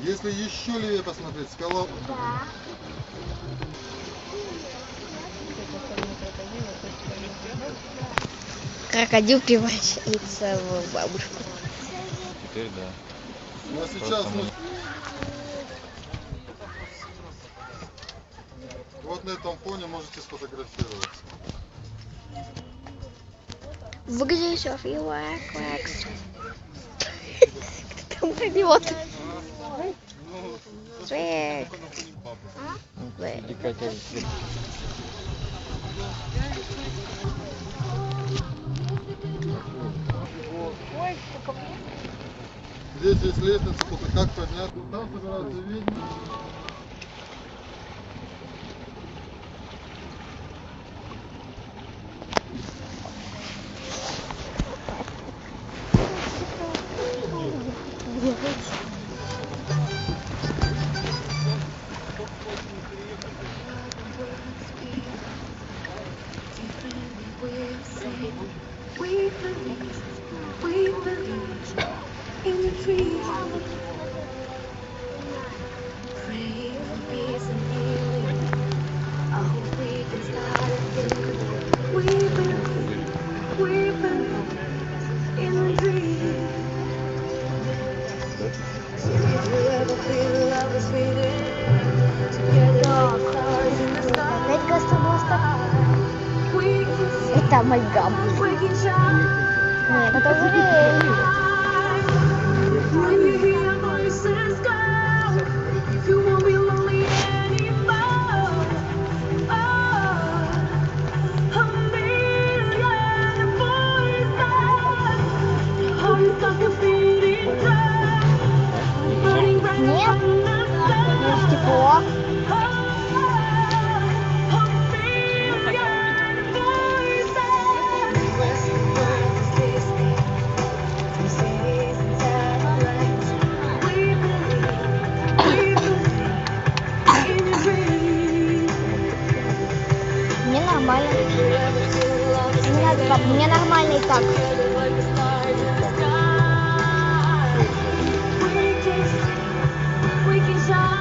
Если еще левее посмотреть, скала... Да. Крокодил превращается в бабушку. Теперь да. Ну а сейчас мы... Вот на этом фоне можете сфотографироваться. Выглядишь релакс. Кто там поет? Свет. Здесь есть лестница, только как подняться. Там собираются ведьмы. Опять гастробластер. Это амальгам. Нет, это уже... Нет, есть тепло. Мне нормально. Не надо, пап, мне нормально и так. We can shine.